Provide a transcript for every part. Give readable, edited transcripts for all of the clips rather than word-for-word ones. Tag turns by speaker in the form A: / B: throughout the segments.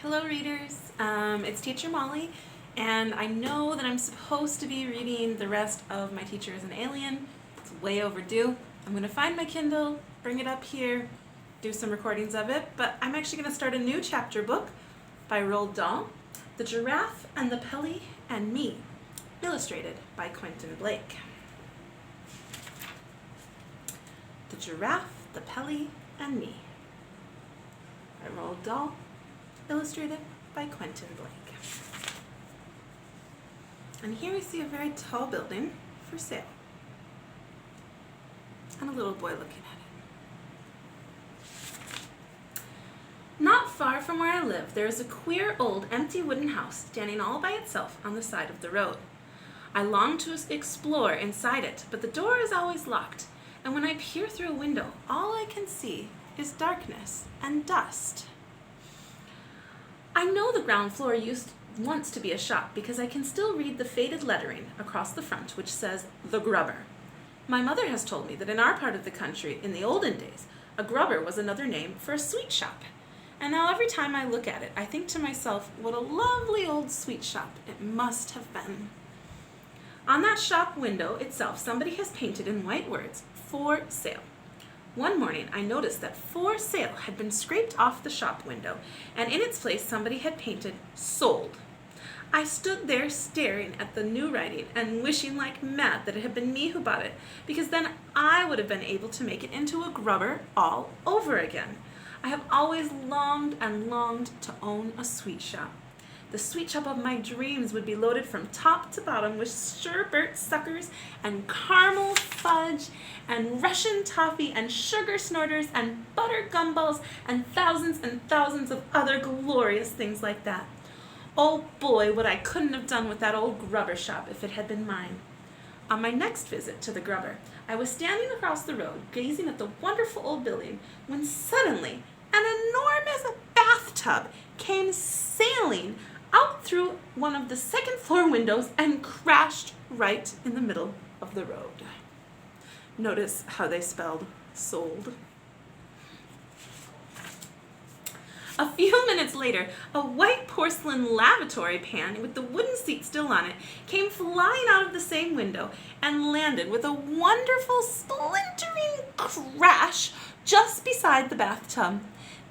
A: Hello readers, it's Teacher Molly, and I know that I'm supposed to be reading the rest of My Teacher is an Alien. It's way overdue. I'm going to find my Kindle, bring it up here, do some recordings of it, but I'm actually going to start a new chapter book by Roald Dahl, The Giraffe and the Pelly and Me, illustrated by Quentin Blake. The Giraffe, the Pelly, and Me by Roald Dahl, illustrated by Quentin Blake. And here we see a very tall building for sale, and a little boy looking at it. Not far from where I live, there is a queer old empty wooden house standing all by itself on the side of the road. I long to explore inside it, but the door is always locked, and when I peer through a window, all I can see is darkness and dust. I know the ground floor used once to be a shop because I can still read the faded lettering across the front which says, "The Grubber." My mother has told me that in our part of the country, in the olden days, a grubber was another name for a sweet shop. And now every time I look at it, I think to myself, what a lovely old sweet shop it must have been. On that shop window itself, somebody has painted in white words, "For Sale." One morning, I noticed that "For Sale" had been scraped off the shop window, and in its place somebody had painted "Sold." I stood there staring at the new writing and wishing like mad that it had been me who bought it, because then I would have been able to make it into a grubber all over again. I have always longed and longed to own a sweet shop. The sweet shop of my dreams would be loaded from top to bottom with sherbet suckers and caramel fudge and Russian toffee and sugar snorters and butter gumballs and thousands of other glorious things like that. Oh boy, what I couldn't have done with that old grubber shop if it had been mine. On my next visit to the grubber, I was standing across the road gazing at the wonderful old building when suddenly an enormous bathtub came sailing out through one of the second floor windows and crashed right in the middle of the road. Notice how they spelled sold. A few minutes later, a white porcelain lavatory pan with the wooden seat still on it came flying out of the same window and landed with a wonderful splintering crash just beside the bathtub.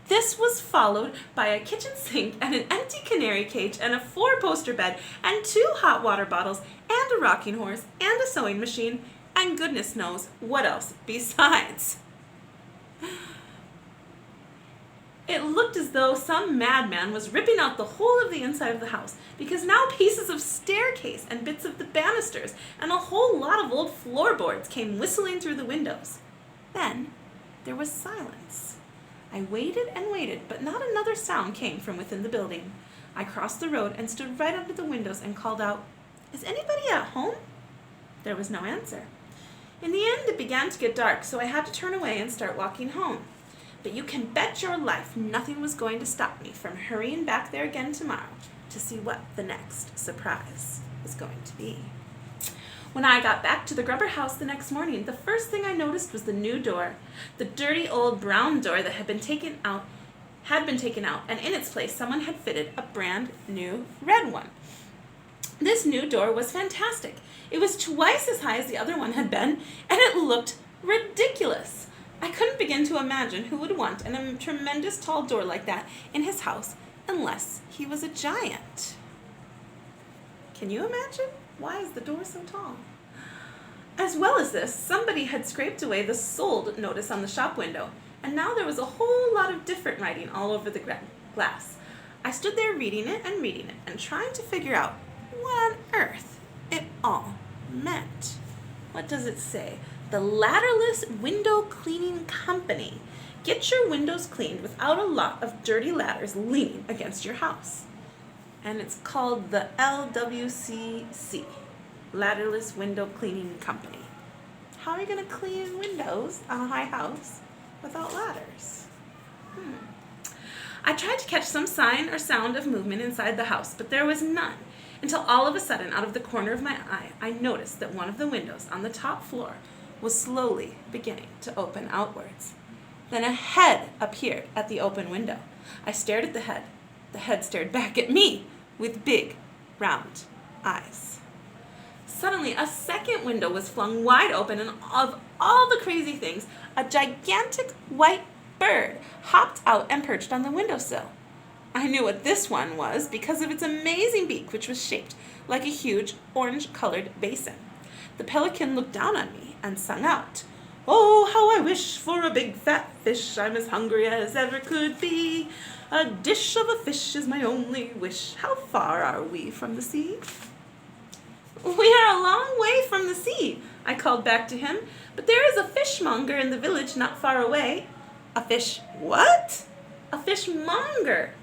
A: This was followed by a kitchen sink and an empty canary cage and a 4-poster bed and 2 hot water bottles and a rocking horse and a sewing machine and goodness knows what else besides. It looked as though some madman was ripping out the whole of the inside of the house, because now pieces of staircase and bits of the banisters and a whole lot of old floorboards came whistling through the windows. Then there was silence. I waited and waited, but not another sound came from within the building. I crossed the road and stood right under the windows and called out, "Is anybody at home?" There was no answer. In the end, it began to get dark, so I had to turn away and start walking home. But you can bet your life nothing was going to stop me from hurrying back there again tomorrow to see what the next surprise was going to be. When I got back to the grubber house the next morning, the first thing I noticed was the new door. The dirty old brown door that had been taken out, and in its place someone had fitted a brand new red one. This new door was fantastic. It was twice as high as the other one had been, and it looked ridiculous. I couldn't begin to imagine who would want a tremendous tall door like that in his house unless he was a giant. Can you imagine? Why is the door so tall? As well as this, somebody had scraped away the "sold" notice on the shop window, and now there was a whole lot of different writing all over the glass. I stood there reading it and trying to figure out what on earth it all meant. What does it say? The Ladderless Window Cleaning Company. Get your windows cleaned without a lot of dirty ladders leaning against your house. And it's called the LWCC, Ladderless Window Cleaning Company. How are you going to clean windows on a high house without ladders? I tried to catch some sign or sound of movement inside the house, but there was none, until all of a sudden, out of the corner of my eye, I noticed that one of the windows on the top floor was slowly beginning to open outwards. Then a head appeared at the open window. I stared at the head, The head stared back at me with big, round eyes. Suddenly, a second window was flung wide open, and of all the crazy things, a gigantic white bird hopped out and perched on the windowsill. I knew what this one was because of its amazing beak, which was shaped like a huge orange-colored basin. The pelican looked down on me and sung out, "Oh, how I wish for a big fat fish, I'm as hungry as ever could be. A dish of a fish is my only wish, how far are we from the sea?" "We are a long way from the sea," I called back to him, "but there is a fishmonger in the village not far away." "A fish what?" "A fishmonger."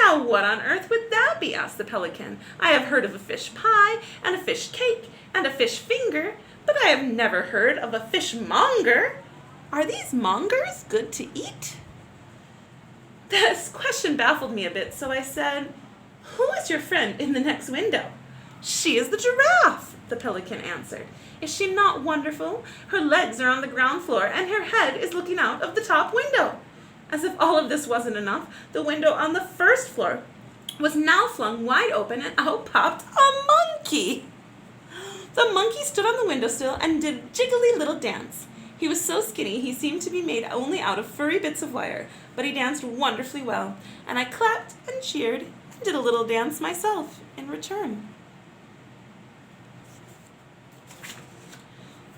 A: "Now what on earth would that be?" asked the pelican. "I have heard of a fish pie, and a fish cake, and a fish finger, but I have never heard of a fishmonger. Are these mongers good to eat?" This question baffled me a bit, so I said, "Who is your friend in the next window?" "She is the giraffe," the pelican answered. "Is she not wonderful? Her legs are on the ground floor, and her head is looking out of the top window." As if all of this wasn't enough, the window on the first floor was now flung wide open, and out popped a monkey. The monkey stood on the windowsill and did a jiggly little dance. He was so skinny he seemed to be made only out of furry bits of wire, but he danced wonderfully well, and I clapped and cheered and did a little dance myself in return.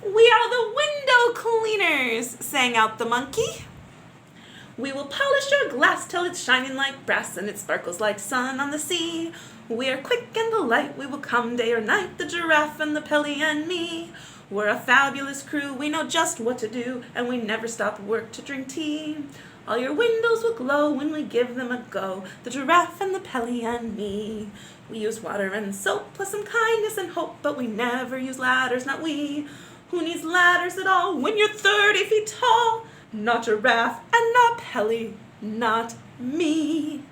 A: "We are the window cleaners," sang out the monkey. "We will polish your glass till it's shining like brass and it sparkles like sun on the sea. We are quick and polite, we will come day or night, the giraffe and the Pelly and me. We're a fabulous crew, we know just what to do, and we never stop work to drink tea. All your windows will glow when we give them a go, the giraffe and the Pelly and me. We use water and soap, plus some kindness and hope, but we never use ladders, not we. Who needs ladders at all when you're 30 feet tall? Not Giraffe and not Pelly, not me."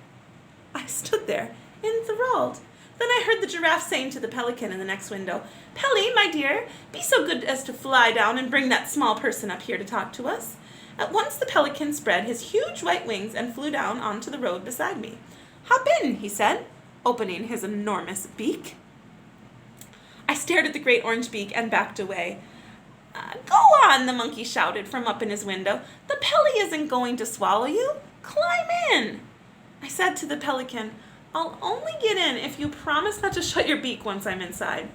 A: I stood there, enthralled. Then I heard the giraffe saying to the pelican in the next window, "Pelly, my dear, be so good as to fly down and bring that small person up here to talk to us." At once the pelican spread his huge white wings and flew down onto the road beside me. "Hop in," he said, opening his enormous beak. I stared at the great orange beak and backed away. "Go on," the monkey shouted from up in his window. "The Pelly isn't going to swallow you. Climb in." I said to the pelican, "I'll only get in if you promise not to shut your beak once I'm inside."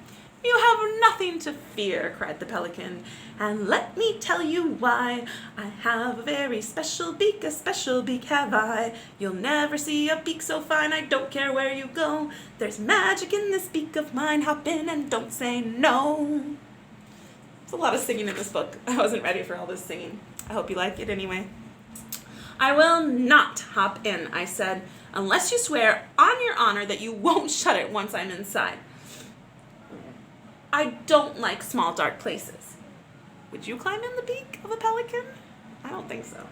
A: "You have nothing to fear," cried the pelican, "and let me tell you why. I have a very special beak, a special beak have I. You'll never see a beak so fine, I don't care where you go. There's magic in this beak of mine, hop in and don't say no." There's a lot of singing in this book. I wasn't ready for all this singing. I hope you like it anyway. "I will not hop in," I said, "unless you swear on your honor that you won't shut it once I'm inside. I don't like small dark places." Would you climb in the beak of a pelican? I don't think so.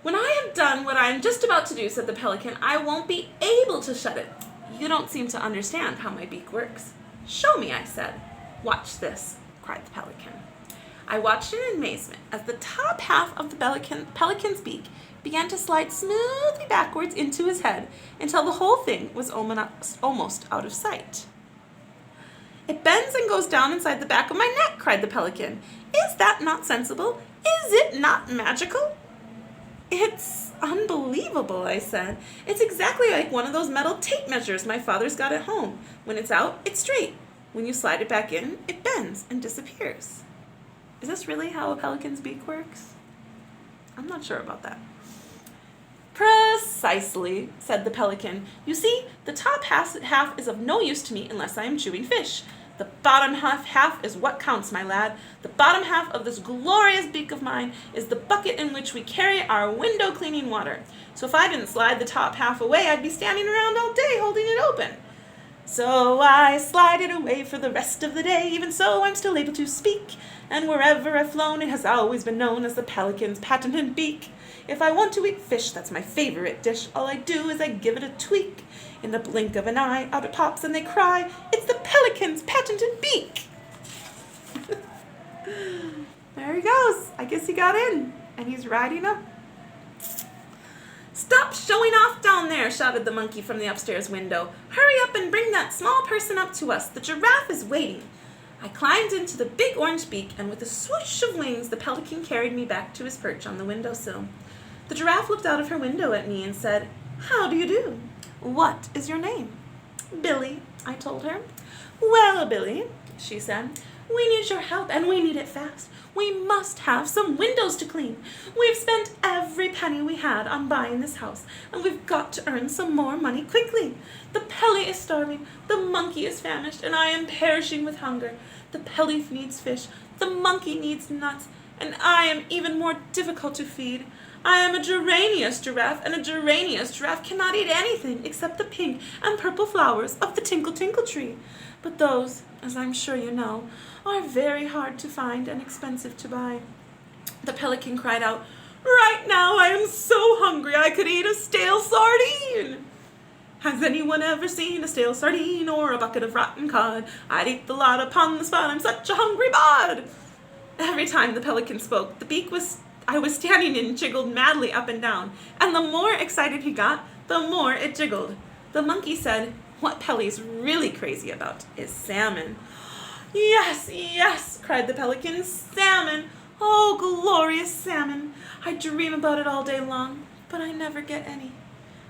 A: "When I have done what I am just about to do," said the pelican, "I won't be able to shut it. You don't seem to understand how my beak works." "Show me," I said. "Watch this," cried the pelican. I watched in amazement as the top half of the pelican's beak began to slide smoothly backwards into his head until the whole thing was almost out of sight. "It bends and goes down inside the back of my neck," cried the pelican. "Is that not sensible? Is it not magical?" "It's unbelievable," I said. "It's exactly like one of those metal tape measures my father's got at home. When it's out, it's straight. When you slide it back in, it bends and disappears." Is this really how a pelican's beak works? I'm not sure about that. "Precisely," said the pelican. "You see, the top half is of no use to me unless I am chewing fish. The bottom half is what counts, my lad. The bottom half of this glorious beak of mine is the bucket in which we carry our window cleaning water. So if I didn't slide the top half away, I'd be standing around all day holding it open. So I slide it away for the rest of the day. Even so, I'm still able to speak. And wherever I've flown, it has always been known as the pelican's patented beak. If I want to eat fish, that's my favorite dish. All I do is I give it a tweak. In the blink of an eye, out it pops and they cry, 'It's the pelican's patented beak!'" There he goes. I guess he got in, and he's riding up. "Stop showing off down there," shouted the monkey from the upstairs window. "Hurry up and bring that small person up to us. The giraffe is waiting." I climbed into the big orange beak, and with a swoosh of wings, the pelican carried me back to his perch on the windowsill. The giraffe looked out of her window at me and said, "How do you do? What is your name?" "Billy," I told her. "Well, Billy," she said, "we need your help, and we need it fast. We must have some windows to clean. We've spent every penny we had on buying this house, and we've got to earn some more money quickly. The Pelly is starving, the monkey is famished, and I am perishing with hunger. The Pelly needs fish, the monkey needs nuts, and I am even more difficult to feed. I am a geranious giraffe, and a geranious giraffe cannot eat anything except the pink and purple flowers of the tinkle tinkle tree. But those, as I'm sure you know, are very hard to find and expensive to buy." The pelican cried out, "Right now I am so hungry I could eat a stale sardine." "Has anyone ever seen a stale sardine or a bucket of rotten cod? I'd eat the lot upon the spot, I'm such a hungry bud." Every time the pelican spoke, the beak I was standing in jiggled madly up and down, and the more excited he got, the more it jiggled. The monkey said, "What Pelly's really crazy about is salmon." "Yes, yes," cried the pelican, "salmon! Oh, glorious salmon! I dream about it all day long, but I never get any."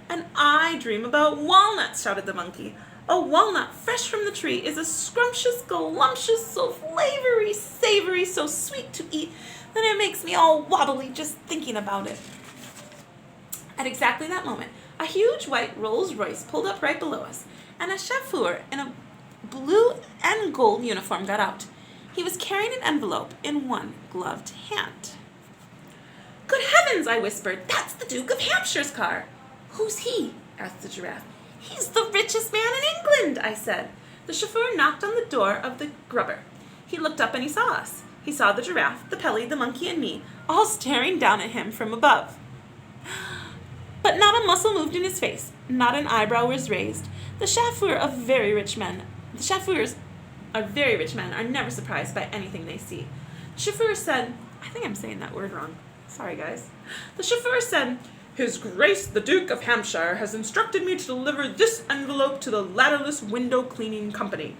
A: "And I dream about walnuts," shouted the monkey. "A walnut fresh from the tree is as scrumptious, galumptious, so flavory, savory, so sweet to eat, that it makes me all wobbly just thinking about it." At exactly that moment, a huge white Rolls Royce pulled up right below us, and a chauffeur in a blue and gold uniform got out. He was carrying an envelope in one gloved hand. "Good heavens," I whispered, "that's the Duke of Hampshire's car." "Who's he?" asked the giraffe. "He's the richest man in England," I said. The chauffeur knocked on the door of the grubber. He looked up and he saw us. He saw the giraffe, the Pelly, the monkey, and me, all staring down at him from above. But not a muscle moved in his face, not an eyebrow was raised. The chauffeurs of very rich men are never surprised by anything they see. The chauffeur said, I think I'm saying that word wrong. Sorry, guys. The chauffeur said, "His Grace the Duke of Hampshire has instructed me to deliver this envelope to the Ladderless Window Cleaning Company."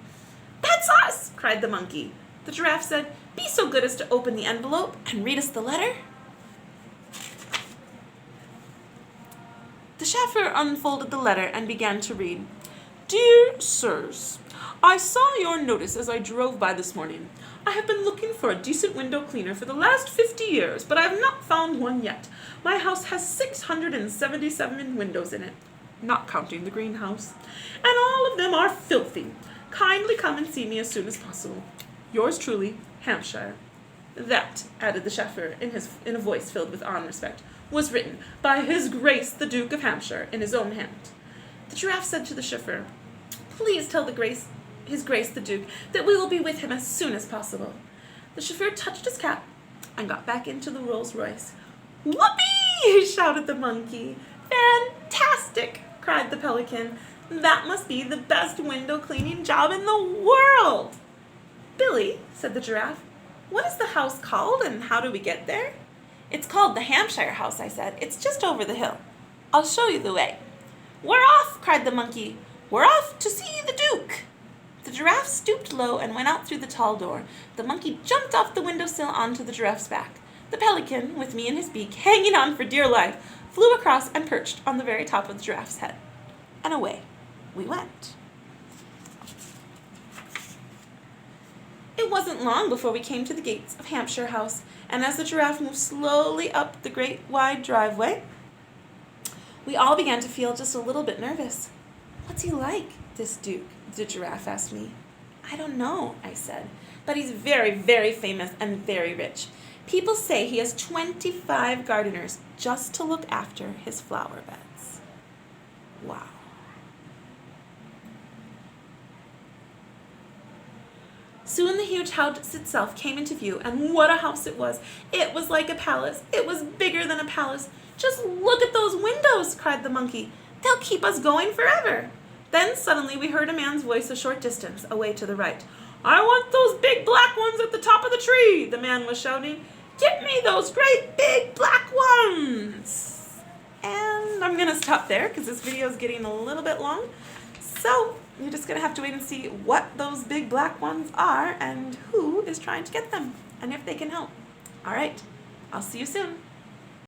A: "That's us!" cried the monkey. The giraffe said, "Be so good as to open the envelope and read us the letter." The chauffeur unfolded the letter and began to read. "Dear Sirs, I saw your notice as I drove by this morning. I have been looking for a decent window cleaner for the last 50 years, but I have not found one yet. My house has 677 windows in it, not counting the greenhouse, and all of them are filthy. Kindly come and see me as soon as possible. Yours truly, Hampshire." That, added the chauffeur in a voice filled with awe and respect, was written by His Grace the Duke of Hampshire in his own hand. The giraffe said to the chauffeur, "Please tell His Grace the Duke that we will be with him as soon as possible." The chauffeur touched his cap and got back into the Rolls Royce. "Whoopee!" shouted the monkey. "Fantastic!" cried the pelican. "That must be the best window cleaning job in the world." "Billy," said the giraffe, "what is the house called and how do we get there?" "It's called the Hampshire house," I said. "It's just over the hill. I'll show you the way." "We're off!" cried the monkey. "We're off to see the Duke." The giraffe stooped low and went out through the tall door. The monkey jumped off the windowsill onto the giraffe's back. The pelican, with me in his beak, hanging on for dear life, flew across and perched on the very top of the giraffe's head. And away we went. It wasn't long before we came to the gates of Hampshire House, and as the giraffe moved slowly up the great wide driveway, we all began to feel just a little bit nervous. "What's he like, this Duke?" the giraffe asked me. "I don't know," I said, "but he's very, very famous and very rich. People say he has 25 gardeners just to look after his flower beds." Wow. Soon the huge house itself came into view, and what a house it was! It was like a palace. It was bigger than a palace. "Just look at those windows!" cried the monkey. "They'll keep us going forever." Then suddenly we heard a man's voice a short distance away to the right. "I want those big black ones at the top of the tree," the man was shouting. "Get me those great big black ones!" And I'm going to stop there because this video is getting a little bit long. So you're just going to have to wait and see what those big black ones are and who is trying to get them and if they can help. All right, I'll see you soon.